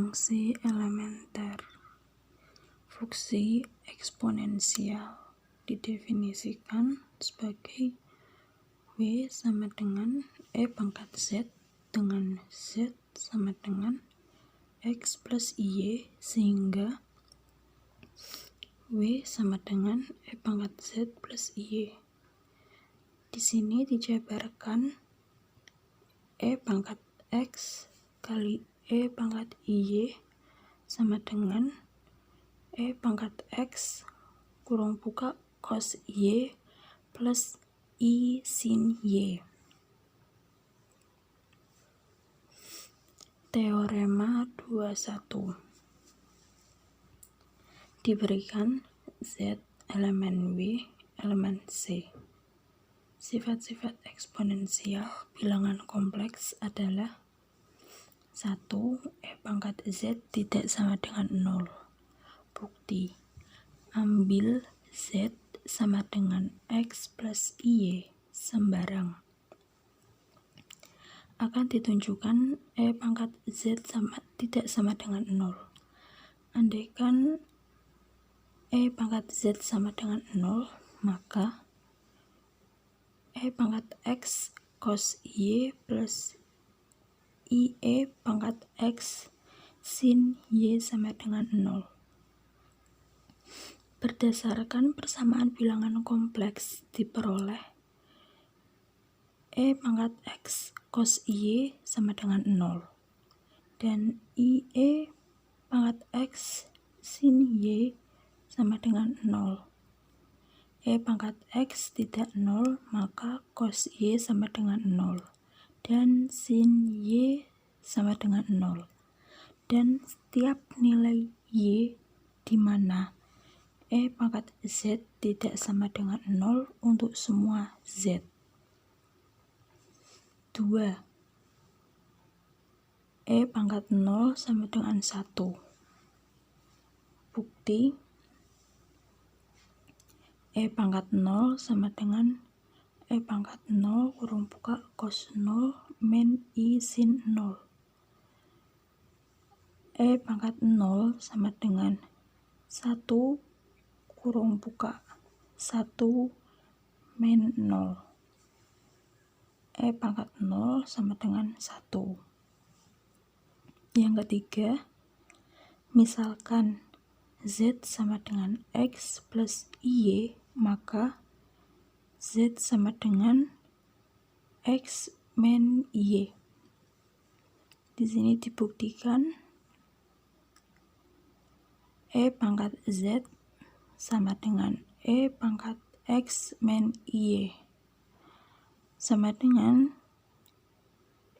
Fungsi elementer. Fungsi eksponensial didefinisikan sebagai W sama dengan E pangkat Z dengan Z sama dengan X plus Y, sehingga W sama dengan E pangkat Z plus Y. Di sini dijabarkan E pangkat X kali E pangkat Y sama dengan E pangkat X kurung buka cos Y plus I sin Y. Teorema 21. Diberikan Z elemen W elemen C. Sifat-sifat eksponensial bilangan kompleks adalah 1. E pangkat Z tidak sama dengan 0. Bukti: ambil Z sama dengan X plus Y sembarang. Akan ditunjukkan E pangkat Z tidak sama dengan 0. Andaikan E pangkat Z sama dengan 0, maka E pangkat X cos Y plus IE pangkat X sin Y sama dengan 0. Berdasarkan persamaan bilangan kompleks diperoleh E pangkat X cos Y sama dengan 0 dan IE pangkat X sin Y sama dengan 0. E pangkat X tidak 0, maka cos Y sama dengan 0 dan sin Y sama dengan 0. Dan setiap nilai Y di mana E pangkat Z tidak sama dengan 0 untuk semua Z. 2. E pangkat 0 sama dengan 1. Bukti: E pangkat 0 sama dengan E pangkat 0 kurung buka cos 0 min I sin 0. E pangkat 0 sama dengan 1 kurung buka 1 min 0. E pangkat 0 sama dengan 1. Yang ketiga, misalkan Z sama dengan X plus Y, maka Z sama dengan X min Y. Di sini dibuktikan E pangkat Z sama dengan E pangkat X min Y sama dengan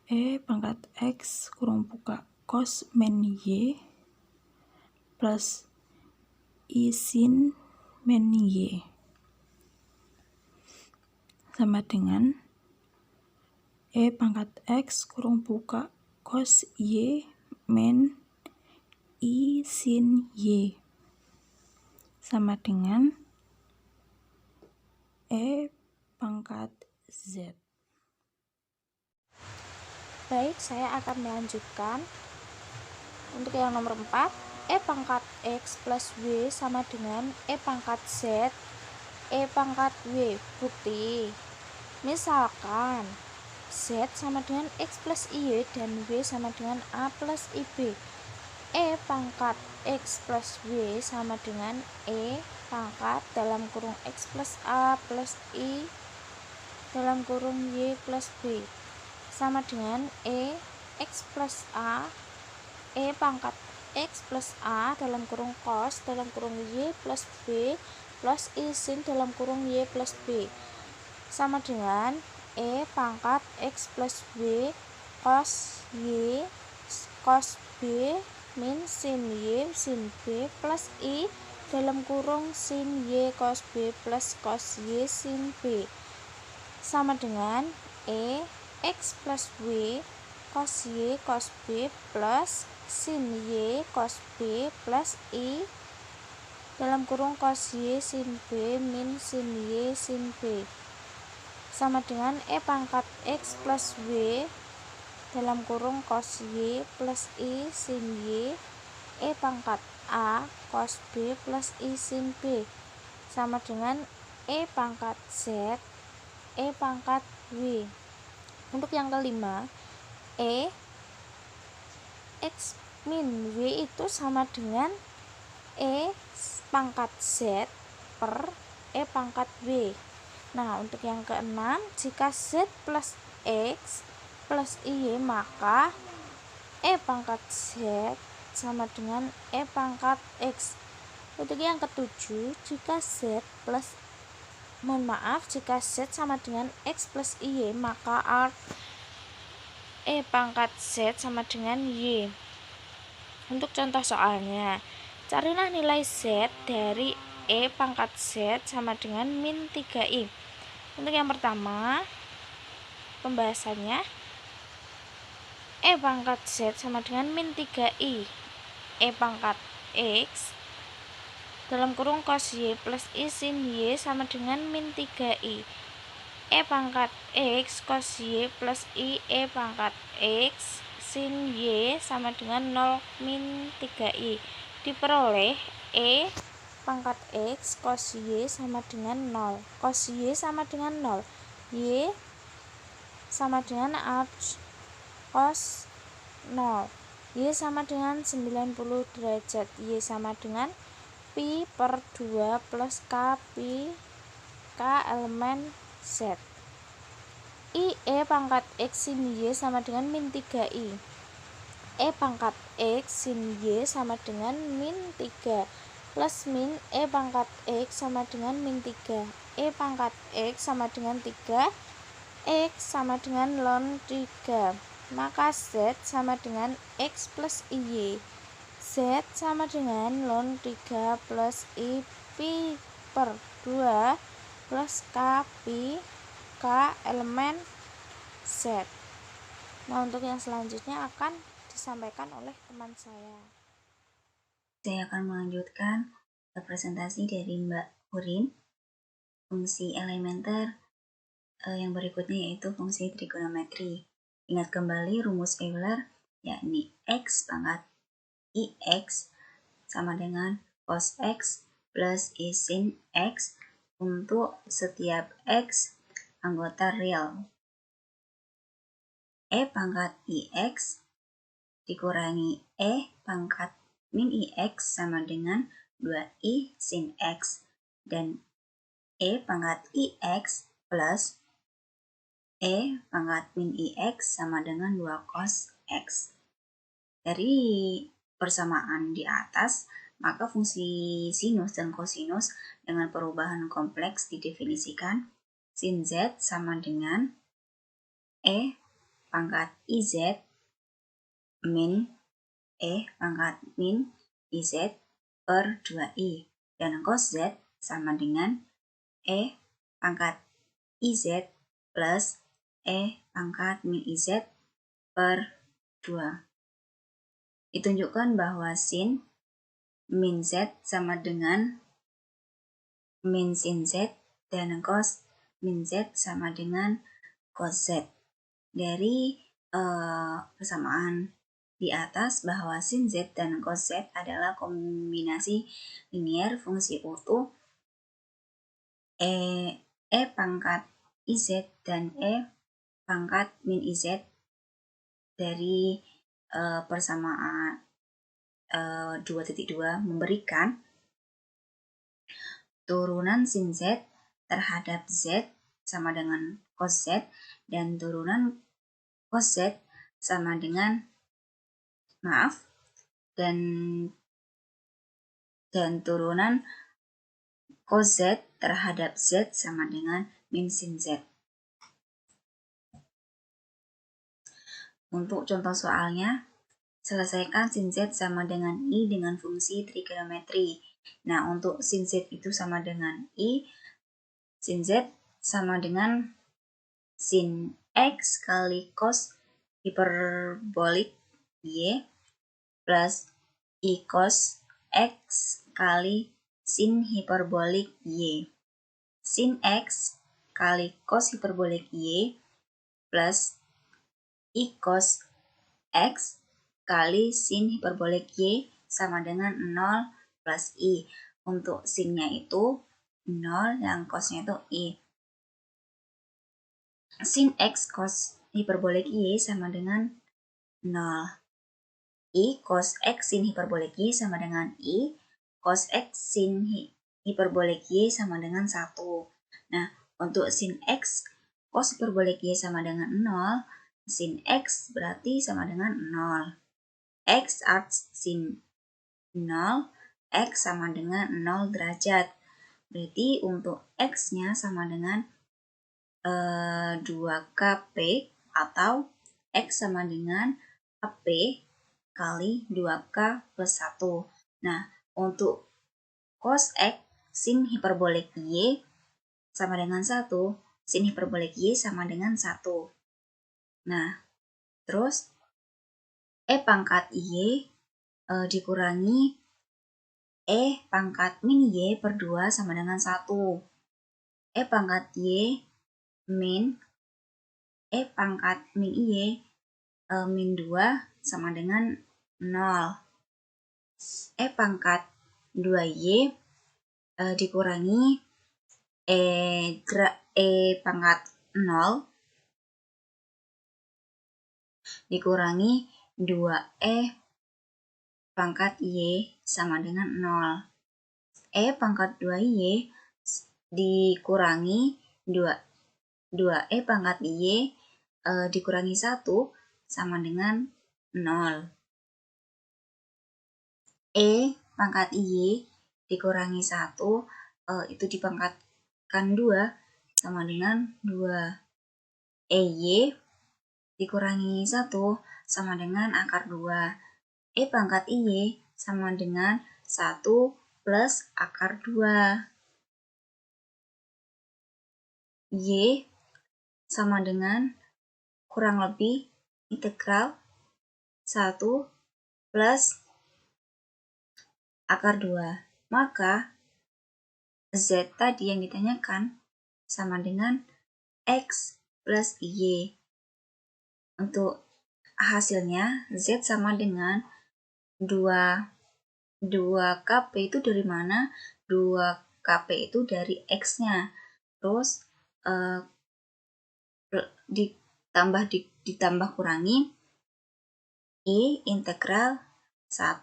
E pangkat X kurung buka cos min Y plus I sin min Y sama dengan E pangkat X kurung buka cos Y min I sin Y sama dengan E pangkat Z. Baik, saya akan melanjutkan. Untuk yang nomor 4, E pangkat X plus W sama dengan E pangkat Z E pangkat W. Bukti: misalkan Z sama dengan X plus Y dan W sama dengan A plus IB, E pangkat X plus W sama dengan E pangkat dalam kurung X plus A plus I dalam kurung Y plus B sama dengan E X plus A E pangkat X plus A dalam kurung cos dalam kurung Y plus B plus I sin dalam kurung Y plus B sama dengan E pangkat X plus W cos Y cos B min sin Y sin B plus I dalam kurung sin Y cos B plus cos Y sin B sama dengan E X plus W cos Y cos B plus sin Y cos B plus I dalam kurung cos Y sin B min sin Y sin B sama dengan E pangkat X plus W dalam kurung cos Y plus I sin Y E pangkat A cos B plus I sin B sama dengan E pangkat Z E pangkat W. Untuk yang kelima, E X min W itu sama dengan E pangkat Z per E pangkat W. Nah, untuk yang keenam, jika Z plus X plus Y, maka E pangkat Z sama dengan E pangkat X. Untuk yang ketujuh, jika Z sama dengan X plus Y, maka art E pangkat Z sama dengan Y. Untuk contoh soalnya, carilah nilai Z dari E pangkat Z sama dengan min 3I. Untuk yang pertama, pembahasannya, E pangkat Z sama dengan min 3I E pangkat X dalam kurung cos Y plus I sin Y sama dengan min 3I E pangkat X cos Y plus I E pangkat X sin Y sama dengan 0 min 3I. Diperoleh E pangkat X cos Y sama dengan 0. Cos Y sama dengan 0. Y sama dengan arch cos 0. Y sama dengan 90 derajat. Y sama dengan pi per 2 plus K pi K elemen Z. I E pangkat X sin Y sama dengan min 3I. E pangkat X sin Y sama dengan min 3 plus min E pangkat X sama dengan min 3. E pangkat X sama dengan 3. X sama dengan ln 3. Maka Z sama dengan X plus Y. Z sama dengan ln 3 plus I pi per 2 plus K pi K elemen Z. Nah, untuk yang selanjutnya akan disampaikan oleh teman saya. Saya akan melanjutkan representasi dari Mbak Urin, fungsi elementer yang berikutnya yaitu fungsi trigonometri. Ingat kembali rumus Euler, yakni X pangkat IX sama dengan cos X plus I sin X untuk setiap X anggota real. E pangkat IX dikurangi E pangkat min IX sama dengan 2I sin X, dan E pangkat IX plus E pangkat min IX sama dengan 2 cos X. Dari persamaan di atas, maka fungsi sinus dan kosinus dengan perubahan kompleks didefinisikan. Sin Z sama dengan E pangkat IZ min E pangkat min IZ per 2I, dan cos Z sama dengan E pangkat IZ plus E pangkat min IZ per 2. Ditunjukkan bahwa sin min Z sama dengan min sin Z dan cos min Z sama dengan cos Z. Dari persamaan di atas bahwa sin Z dan cos Z adalah kombinasi linier fungsi utuh E pangkat IZ dan E pangkat min IZ dari persamaan 2.2 memberikan turunan sin Z terhadap Z sama dengan cos Z, dan turunan cos Z sama dengan dan turunan cos Z terhadap Z sama dengan min sin Z. Untuk contoh soalnya, selesaikan sin Z sama dengan I dengan fungsi trigonometri. Nah, untuk sin Z itu sama dengan I, sin Z sama dengan sin X kali cos hiperbolik Y plus I cos X kali sin hiperbolik Y. Sin X kali cos hiperbolik Y plus I cos X kali sin hiperbolik Y sama dengan 0 plus I. Untuk sinnya itu 0, yang cosnya itu I. Sin X cos hiperbolik Y sama dengan 0. I cos X sin hiperbolik Y sama dengan I cos X sin hiperbolik Y sama dengan 1. Nah, untuk sin X cos hiperbolik Y sama dengan 0, sin X berarti sama dengan 0. X arc sin 0, X sama dengan 0 derajat. Berarti untuk X-nya sama dengan 2kp atau X sama dengan AP kali 2k plus 1. Nah, untuk cos X sin hiperbolik Y sama dengan 1, sin hiperbolik Y sama dengan 1. Nah, terus E pangkat Y dikurangi E pangkat min Y per 2 sama dengan 1. E pangkat Y min E pangkat min Y min 2 sama dengan 0. E pangkat 2Y dikurangi E pangkat 0 dikurangi 2E pangkat Y sama dengan 0. E pangkat 2Y dikurangi 2E pangkat Y dikurangi 1 sama dengan 0. E pangkat Y dikurangi 1 itu dipangkatkan 2 sama dengan 2. EY dikurangi 1 sama dengan akar 2. E pangkat Y sama dengan 1 plus akar 2. Y sama dengan kurang lebih integral 1 plus akar 2. Maka Z tadi yang ditanyakan sama dengan X plus Y. Untuk hasilnya Z sama dengan 2kp itu dari mana? 2kp itu dari X-nya. Terus ditambah kurangi I integral 1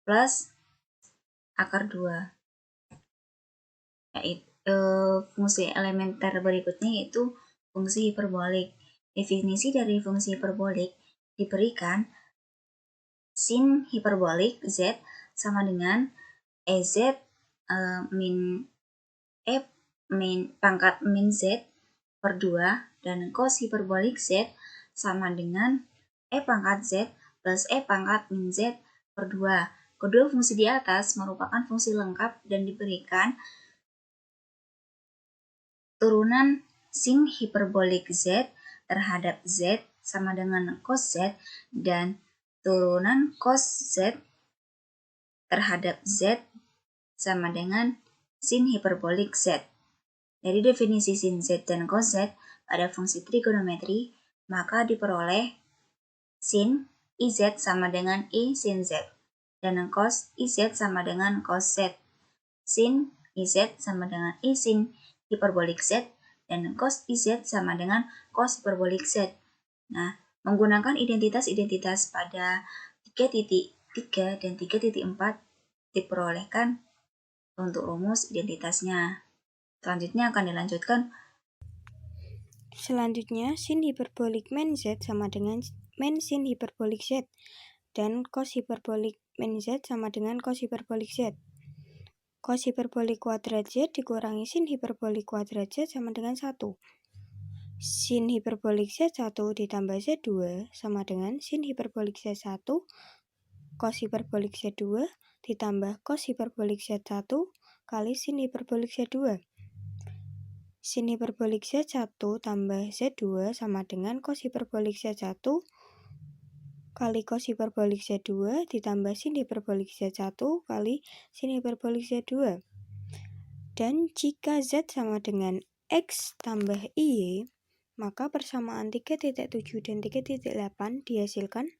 plus akar 2. Yaitu fungsi elementer berikutnya yaitu fungsi hiperbolik. Definisi dari fungsi hiperbolik diberikan sin hiperbolik Z sama dengan EZ min pangkat min Z per 2 dan cos hiperbolik Z sama dengan E pangkat Z plus E pangkat min Z per 2. Kedua fungsi di atas merupakan fungsi lengkap dan diberikan turunan sin hiperbolik Z terhadap Z sama dengan cos Z dan turunan cos Z terhadap Z sama dengan sin hiperbolik Z. Dari definisi sin Z dan cos Z pada fungsi trigonometri, maka diperoleh sin IZ sama dengan I sin Z dan cos IZ sama dengan cos Z. Sin IZ sama dengan I sin hiperbolik Z dan cos IZ sama dengan cos hiperbolik Z. Nah, menggunakan identitas-identitas pada 3.3 dan 3.4 diperolehkan untuk rumus identitasnya. Selanjutnya akan dilanjutkan. Selanjutnya, sin hiperbolik min Z sama dengan min sin hiperbolik Z dan cos hiperbolik min Z sama dengan cos hiperbolik Z. Cos hiperbolik kuadrat Z dikurangi sin hiperbolik kuadrat Z sama dengan 1. Sin hiperbolik Z1 ditambah Z2 sama dengan sin hiperbolik Z1 cos hiperbolik Z2 ditambah cos hiperbolik Z1 kali sin hiperbolik Z2. Sin hiperbolik Z1 tambah Z2 sama dengan cos hiperbolik Z1 kali cos hiperbolik Z2 ditambah sin hiperbolik Z1 kali sin hiperbolik Z2. Dan jika Z sama dengan X tambah Y, maka persamaan 3.7 dan 3.8 dihasilkan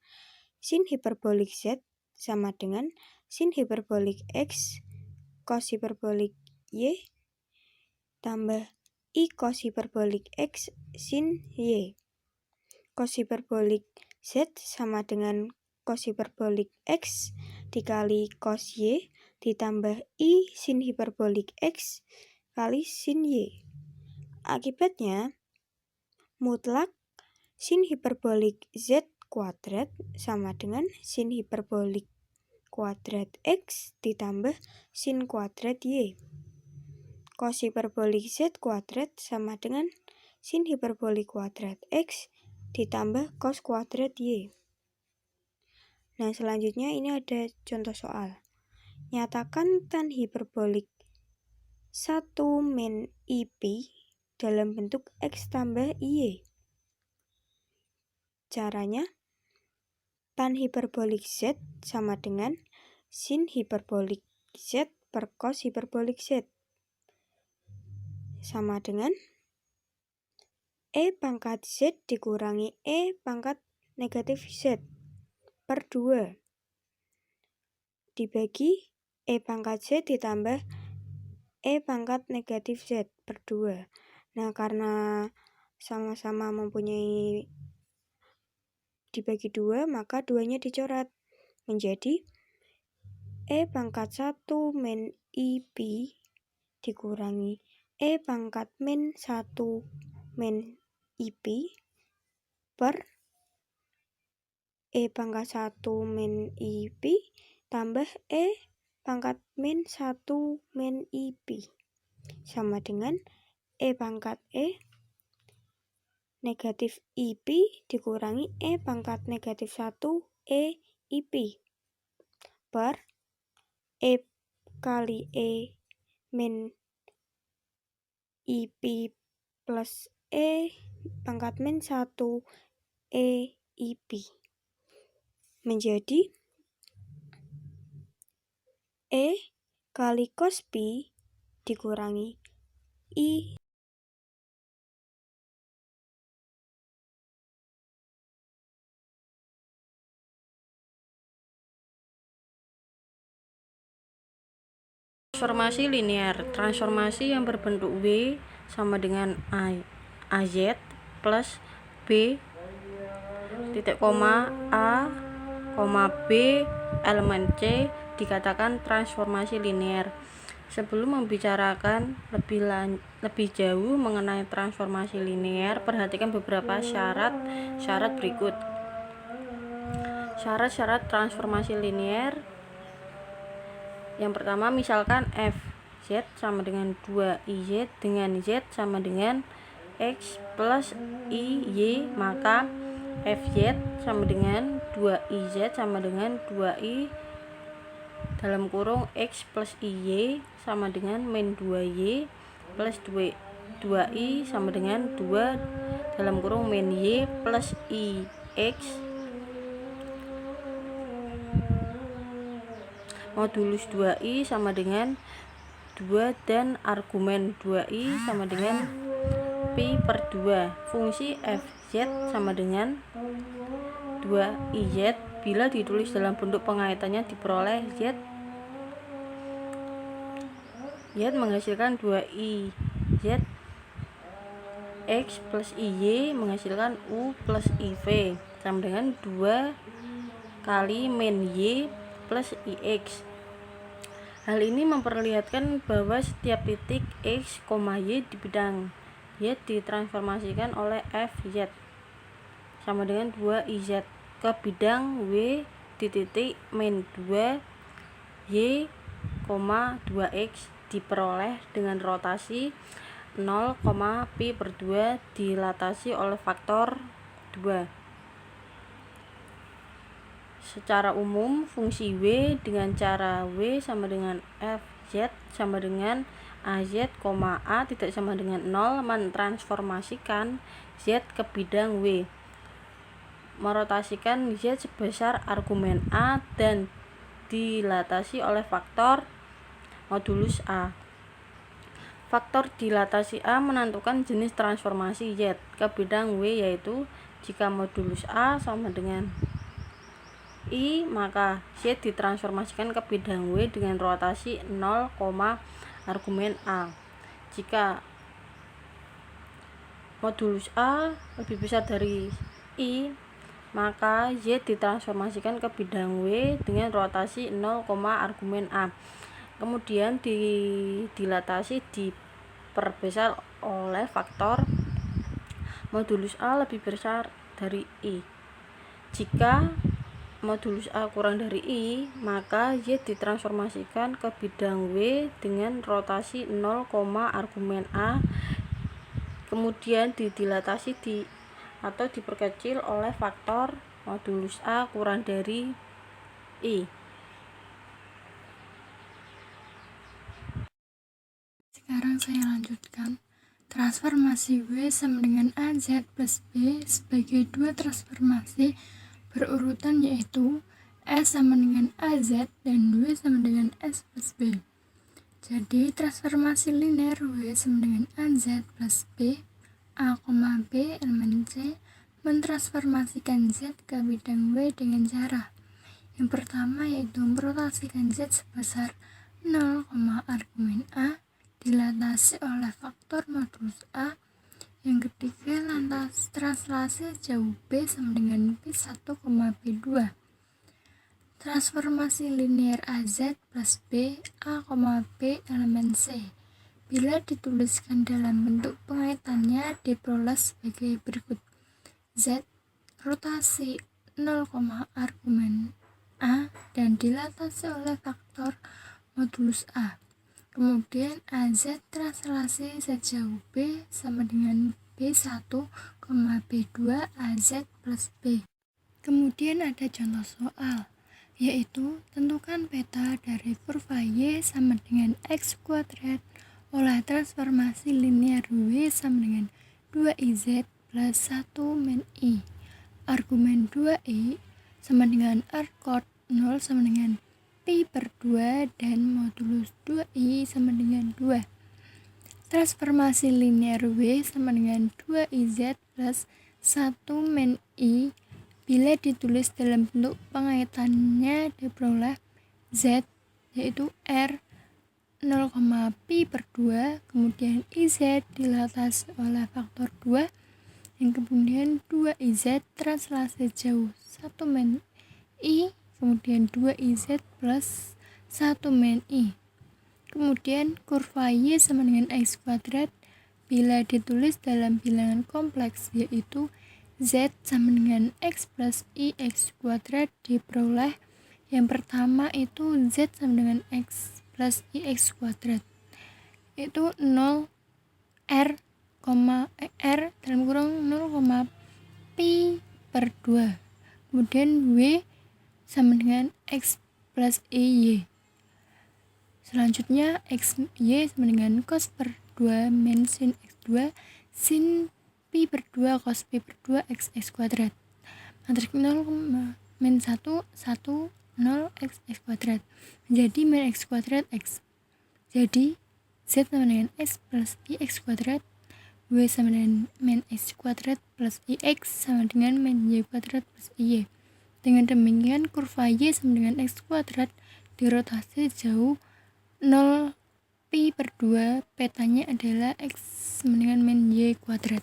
sin hiperbolik Z sama dengan sin hiperbolik X cos hiperbolik Y tambah I cos hiperbolik X sin Y. Cos hiperbolik Z sama dengan cos hiperbolik X dikali cos Y ditambah I sin hiperbolik X kali sin Y. Akibatnya, mutlak sin hiperbolik Z kuadrat sama dengan sin hiperbolik kuadrat X ditambah sin kuadrat Y. Cos hiperbolik Z kuadrat sama dengan sin hiperbolik kuadrat X ditambah cos kuadrat Y. Nah, selanjutnya ini ada contoh soal. Nyatakan tan hiperbolik 1 min IP dalam bentuk X tambah Y. Caranya, tan hiperbolik Z sama dengan sin hiperbolik Z per cos hiperbolik Z. Sama dengan E pangkat Z dikurangi E pangkat negatif Z per 2. Dibagi E pangkat Z ditambah E pangkat negatif Z per 2. Nah, karena sama-sama mempunyai dibagi 2, maka 2-nya dicoret. Menjadi E pangkat 1 min IP dikurangi E pangkat min 1 min IP per E pangkat 1 min IP tambah E pangkat min 1 min IP sama dengan E pangkat E negatif IP dikurangi E pangkat negatif 1 E IP per E kali E min IP plus E pangkat min 1 E IP menjadi E kali cos pi dikurangi I Transformasi linear. Transformasi yang berbentuk W sama dengan AZ plus B titik koma A koma B elemen C dikatakan transformasi linear. Sebelum membicarakan lebih jauh mengenai transformasi linear, perhatikan beberapa syarat berikut. Syarat-syarat transformasi linear. Yang pertama, misalkan fz sama dengan 2iz dengan z sama dengan x plus iy, maka fz sama dengan 2iz sama dengan 2i dalam kurung x plus iy sama dengan min 2y plus 2i sama dengan 2 dalam kurung min y plus ix modulus 2i sama dengan 2 dan argumen 2i sama dengan pi per 2. Fungsi fz sama dengan 2iz bila ditulis dalam bentuk pengaitannya diperoleh z menghasilkan 2iz, x plus iy menghasilkan u plus iv sama dengan 2 kali min y plus ix. Hal ini memperlihatkan bahwa setiap titik x, y di bidang y ditransformasikan oleh fz sama dengan 2iz ke bidang w di titik min 2 y, 2x diperoleh dengan rotasi 0, pi per 2 dilatasi oleh faktor 2. Secara umum, fungsi W dengan cara W sama dengan Fz sama dengan AZ, A tidak sama dengan 0 mentransformasikan Z ke bidang W, merotasikan Z sebesar argumen A dan dilatasi oleh faktor modulus A. Faktor dilatasi A menentukan jenis transformasi Z ke bidang W, yaitu jika modulus A sama dengan I, maka Z ditransformasikan ke bidang W dengan rotasi 0, argumen A. Jika modulus A lebih besar dari I, maka Z ditransformasikan ke bidang W dengan rotasi 0, argumen A. Kemudian dilatasi diperbesar oleh faktor modulus A lebih besar dari I. Jika modulus A kurang dari I, maka Z ditransformasikan ke bidang W dengan rotasi 0, argumen A. Kemudian dilatasi atau diperkecil oleh faktor modulus A kurang dari I. Sekarang saya lanjutkan. Transformasi W sama dengan AZ plus B sebagai dua transformasi berurutan, yaitu S sama dengan AZ dan W sama dengan S plus B. Jadi transformasi linear W sama dengan AZ plus B, A, B elemen C mentransformasikan Z ke bidang W dengan cara yang pertama, yaitu merotasikan Z sebesar 0, argumen A dilatasi oleh faktor modulus A. Yang ketiga, lantas translasi jauh B sama dengan B1, B2. Transformasi linear AZ plus B, A, B elemen C. Bila dituliskan dalam bentuk pengaitannya diperoleh sebagai berikut. Z rotasi 0, argumen A dan dilatasi oleh faktor modulus A. Kemudian AZ translasi sejauh B sama dengan B1, B2 AZ plus B. Kemudian ada contoh soal, yaitu tentukan peta dari kurva Y sama dengan X kuadrat oleh transformasi linear W sama dengan 2IZ plus 1 min I. Argumen 2I sama dengan R chord 0 sama dengan Pi per 2 dan modulus 2I sama dengan 2. Transformasi linear W sama dengan 2IZ plus 1 min I. Bila ditulis dalam bentuk pengaitannya diperoleh Z, yaitu R 0, Pi per 2, kemudian IZ dilatasi oleh faktor 2, yang kemudian 2IZ translasi jauh 1 min I, kemudian 2IZ plus 1 min I. Kemudian kurva Y sama dengan X kuadrat bila ditulis dalam bilangan kompleks, yaitu Z sama dengan X plus IX kuadrat diperoleh yang pertama itu Z sama dengan X plus IX kuadrat, itu 0 R, dalam kurung 0, Pi per 2. Kemudian W sama dengan X plus IY. Selanjutnya XY sama dengan cos per 2 min sin X2 sin Pi per 2 cos Pi per 2 XX kuadrat. Matriks 0, min 1, 1, 0 XX kuadrat menjadi min X kuadrat X. Jadi Z sama dengan X plus IX kuadrat, W sama dengan min X kuadrat plus IX sama dengan min Y kuadrat plus IY. Dengan demikian kurva Y sama dengan X kuadrat dirotasi jauh 0 Pi per 2, petanya adalah X sama dengan min Y kuadrat.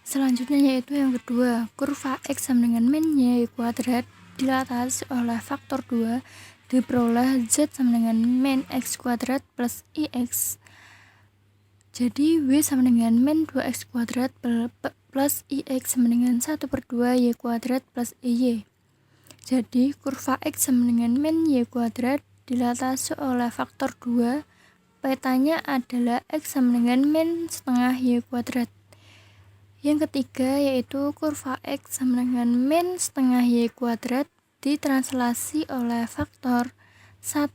Selanjutnya yaitu yang kedua, kurva X sama dengan min Y kuadrat dilatasi oleh faktor 2 diperoleh Z sama dengan min X kuadrat plus IX. Jadi W sama dengan min 2X kuadrat plus IX sama dengan 1 per 2 Y kuadrat plus IY. Jadi kurva X sama dengan min Y kuadrat dilatasi oleh faktor 2, petanya adalah X sama dengan min setengah Y kuadrat. Yang ketiga yaitu kurva X sama dengan min setengah Y kuadrat ditranslasi oleh faktor 1,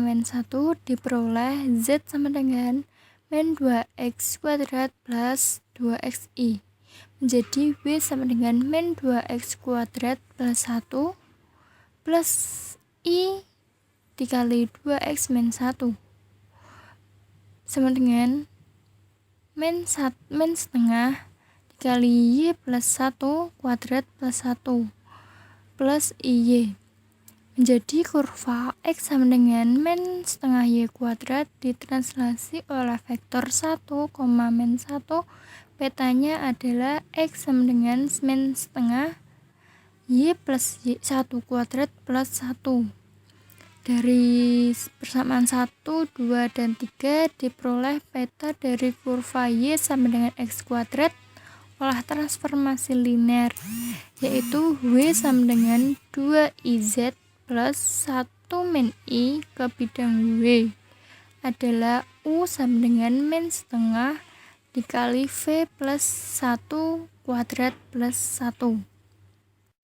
min 1 diperoleh Z sama dengan min 2X kuadrat plus 2XI. Menjadi W sama dengan min 2X kuadrat plus 1 plus I dikali 2X min 1. sama dengan min setengah dikali Y plus 1 kuadrat plus 1 plus IY. Menjadi kurva X sama dengan min setengah Y kuadrat ditranslasi oleh vektor 1, min 1. Petanya adalah X sama dengan min setengah Y plus Y 1 kuadrat plus 1. Dari persamaan 1, 2, dan 3 diperoleh peta dari kurva Y sama dengan X kuadrat olah transformasi linear, yaitu W sama dengan 2IZ plus 1 min I ke bidang W adalah U sama dengan min setengah dikali V plus 1 kuadrat plus 1.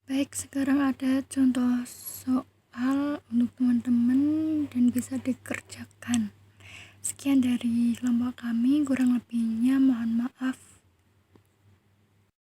Baik, sekarang ada contoh soal untuk teman-teman dan bisa dikerjakan. Sekian dari kelompok kami, kurang lebihnya mohon maaf.